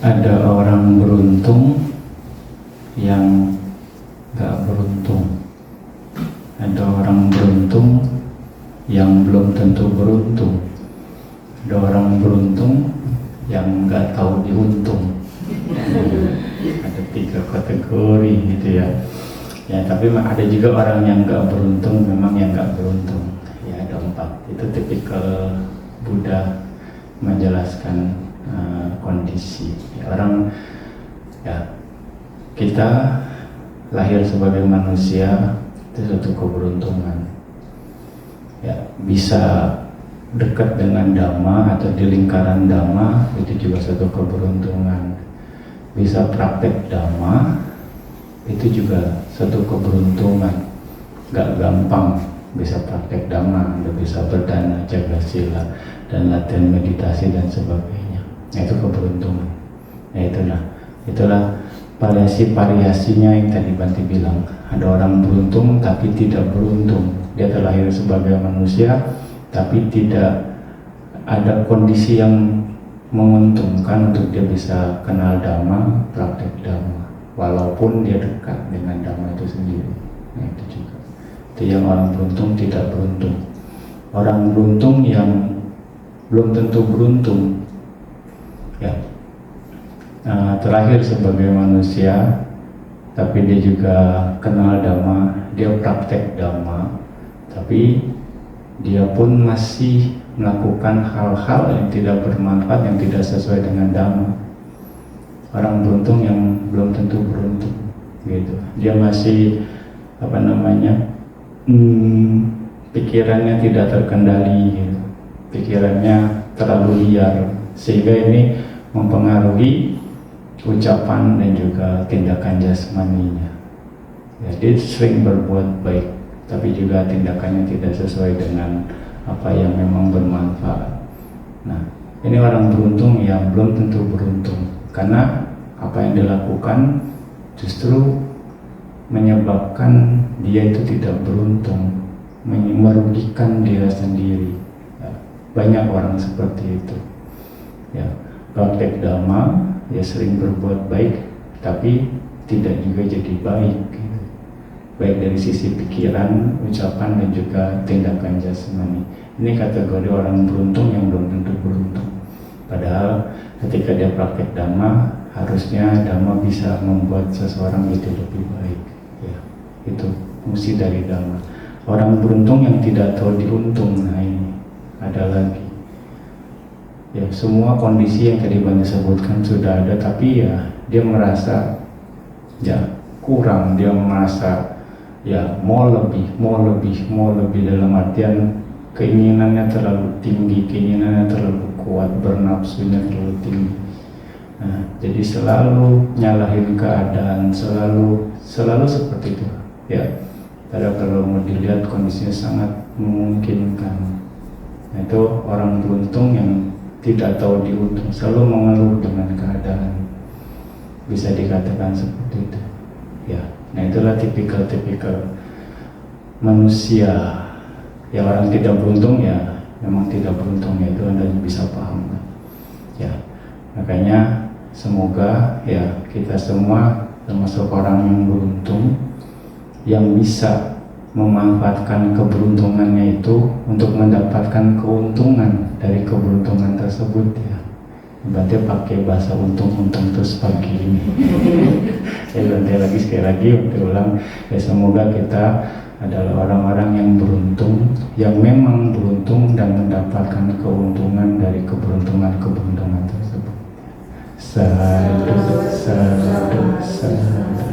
Ada orang beruntung yang gak beruntung. Ada orang beruntung yang belum tentu beruntung. Ada orang beruntung yang gak tahu diuntung. Ada 3 kategori gitu ya. Ya, tapi ada juga orang yang gak beruntung, memang yang gak beruntung. Ya, ada 4. Itu tipikal Buddha menjelaskan kondisi orang. Ya, kita lahir sebagai manusia itu suatu keberuntungan. Ya, bisa dekat dengan Dhamma atau di lingkaran Dhamma itu juga suatu keberuntungan. Bisa praktek Dhamma itu juga suatu keberuntungan. Gak gampang bisa praktek Dhamma, udah bisa berdana, jaga sila, dan latihan meditasi dan sebagainya. Nah, itu keberuntungan. Ya, itulah variasi-variasinya yang tadi Bante bilang. Ada orang beruntung tapi tidak beruntung. Dia terlahir sebagai manusia tapi tidak ada kondisi yang menguntungkan untuk dia bisa kenal Dhamma, praktek Dhamma, walaupun dia dekat dengan Dhamma itu sendiri. Nah, itu juga. Itu yang orang beruntung tidak beruntung. Orang beruntung yang belum tentu beruntung. Ya, terlahir sebagai manusia, tapi dia juga kenal Dhamma, dia praktek Dhamma, tapi dia pun masih melakukan hal-hal yang tidak bermanfaat, yang tidak sesuai dengan Dhamma. Orang beruntung yang belum tentu beruntung, gitu. Dia masih pikirannya tidak terkendali, gitu. Pikirannya terlalu liar, sehingga ini mempengaruhi ucapan dan juga tindakan jasmaninya. Ya, dia sering berbuat baik, tapi juga tindakannya tidak sesuai dengan apa yang memang bermanfaat. Nah, ini orang beruntung yang belum tentu beruntung, karena apa yang dilakukan justru menyebabkan dia itu tidak beruntung, merugikan dia sendiri. Ya, banyak orang seperti itu. Ya, praktek Dhamma, ya sering berbuat baik, tapi tidak juga jadi baik, gitu. Baik dari sisi pikiran, ucapan, dan juga tindakan jasmani. Ini kategori orang beruntung yang belum tentu beruntung. Padahal ketika dia praktek Dhamma, harusnya Dhamma bisa membuat seseorang jadi lebih baik. Ya, itu fungsi dari Dhamma. Orang beruntung yang tidak tahu diuntung, nah ini ada lagi. Ya, semua kondisi yang tadi Bante sebutkan sudah ada, tapi ya dia merasa ya kurang, dia merasa ya mau lebih dalam artian keinginannya terlalu tinggi, keinginannya terlalu kuat, bernafsunya terlalu tinggi. Nah, jadi selalu nyalahin keadaan, selalu seperti itu. Ya, padahal kalau mau dilihat kondisinya sangat memungkinkan. Nah, itu orang beruntung yang tidak tahu diuntung, selalu mengeluh dengan keadaan, bisa dikatakan seperti itu. Ya, nah itulah tipikal manusia. Ya, orang tidak beruntung ya memang tidak beruntung, ya itu Anda bisa paham. Ya, makanya semoga ya kita semua termasuk orang yang beruntung, yang bisa memanfaatkan keberuntungannya itu untuk mendapatkan keuntungan dari keberuntungan tersebut, ya. Berarti pakai bahasa untung-untung terus pagi ini. Sekali lagi ulang, ya semoga kita adalah orang-orang yang beruntung, yang memang beruntung dan mendapatkan keuntungan dari keberuntungan tersebut. Sadhu, sadhu, sadhu.